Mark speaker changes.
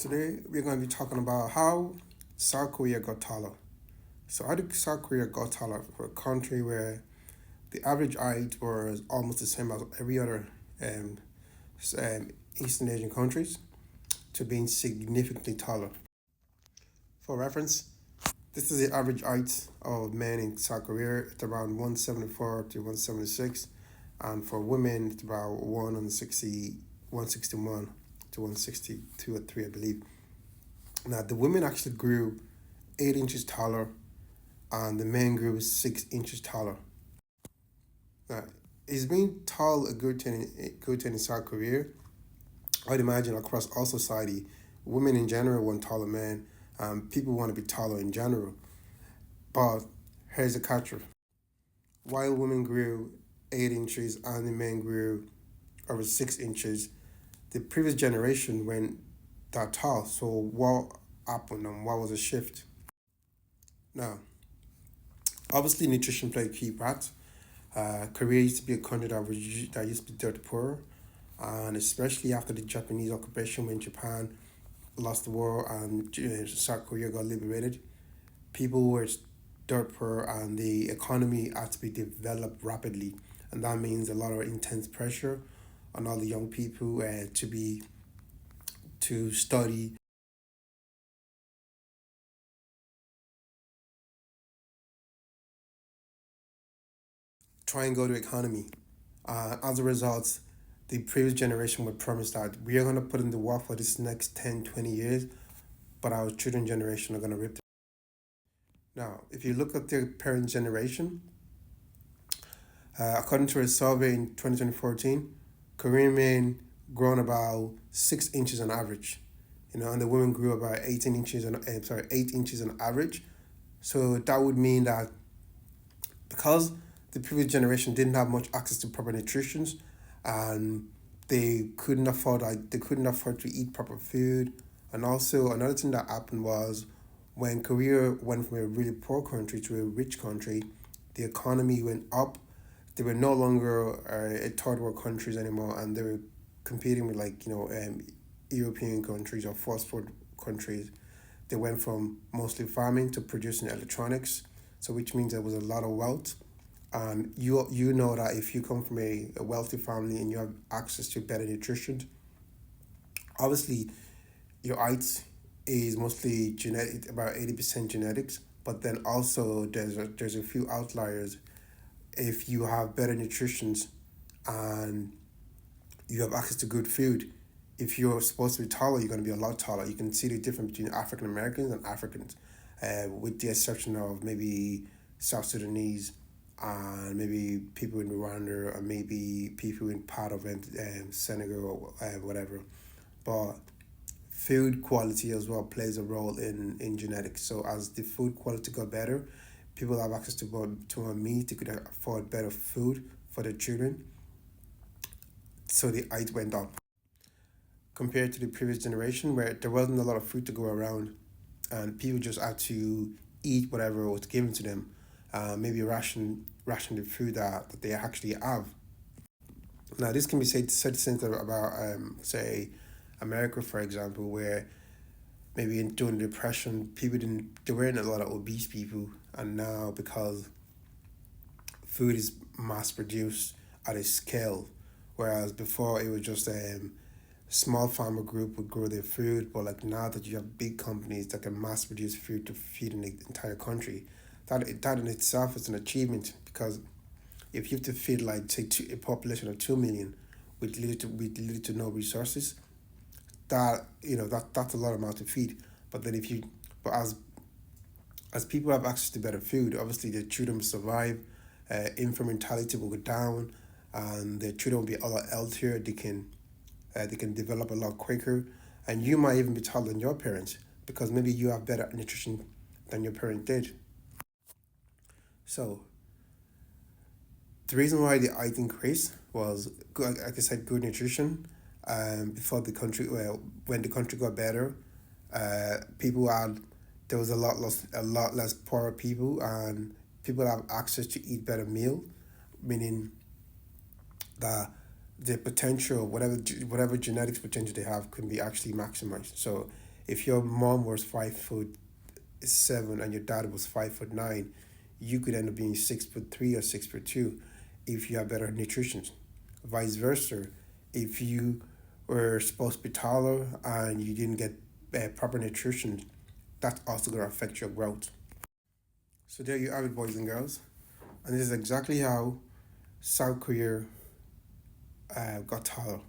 Speaker 1: Today we're going to be talking about how South Korea got taller. So how did South Korea got taller for a country where the average height was almost the same as every other um, Eastern Asian countries to being significantly taller? For reference, this is the average height of men in South Korea. It's around 174 to 176, and for women it's about 161 to 162 or 3, I believe. Now the women actually grew 8 inches taller, and the men grew 6 inches taller. Now, is being tall a good thing in South Korea? I'd imagine across all society, women in general want taller men, and people want to be taller in general. But here's the catcher: while women grew 8 inches and the men grew over 6 inches, the previous generation went that tall. So what happened and what was the shift? Now, obviously, nutrition played a key part. Korea used to be a country that used to be dirt poor, and especially after the Japanese occupation, when Japan lost the war and South Korea got liberated, people were dirt poor, and the economy had to be developed rapidly, and that means a lot of intense pressure on all the young people to study, try and go to economy. As a result, the previous generation would promise that we are going to put in the work for this next 10, 20 years, but our children generation are going to rip. Now, if you look at their parent generation, according to a survey in 2014, Korean men grown about 6 inches on average, and the women grew about 18 inches on, 8 inches on average. So that would mean that because the previous generation didn't have much access to proper nutrition, and they couldn't afford to eat proper food. And also another thing that happened was when Korea went from a really poor country to a rich country, the economy went up. They were no longer a third world countries anymore, and they were competing with European countries or first world countries. They went from mostly farming to producing electronics, so which means there was a lot of wealth. And you know that if you come from a wealthy family and you have access to better nutrition, obviously your height is mostly genetic, about 80% genetics, but then also there's a few outliers. If you have better nutrition and you have access to good food, if you're supposed to be taller, you're going to be a lot taller. You can see the difference between African Americans and Africans, with the exception of maybe South Sudanese and maybe people in Rwanda or maybe people in part of Senegal or whatever. But food quality as well plays a role in genetics. So as the food quality got better, people have access to more meat. They could afford better food for their children. So the height went up compared to the previous generation where there wasn't a lot of food to go around, and people just had to eat whatever was given to them. Maybe ration the food that they actually have. Now this can be said same about say America, for example, where maybe during the depression people didn't there weren't a lot of obese people, and now because food is mass produced at a scale, whereas before it was just small farmer group would grow their food, but like now that you have big companies that can mass produce food to feed an entire country, that in itself is an achievement, because if you have to feed like say a population of 2 million with little to no resources, that's a lot of amount to feed. But then if you but as people have access to better food, obviously their children will survive, infant mortality will go down, and their children will be a lot healthier. They can develop a lot quicker, and you might even be taller than your parents because maybe you have better nutrition than your parent did. So the reason why the height increased was, like I said, good nutrition. Before the country, well, when the country got better, people had there was a lot less poorer people, and people have access to eat better meal, meaning that the potential, whatever genetics potential they have, can be actually maximized. So If your mom was 5'7" and your dad was 5'9", you could end up being 6'3" or 6'2" if you have better nutrition. Vice versa, if you were supposed to be taller and you didn't get proper nutrition, that's also going to affect your growth. So there you have it, boys and girls. And this is exactly how South Korea got taller.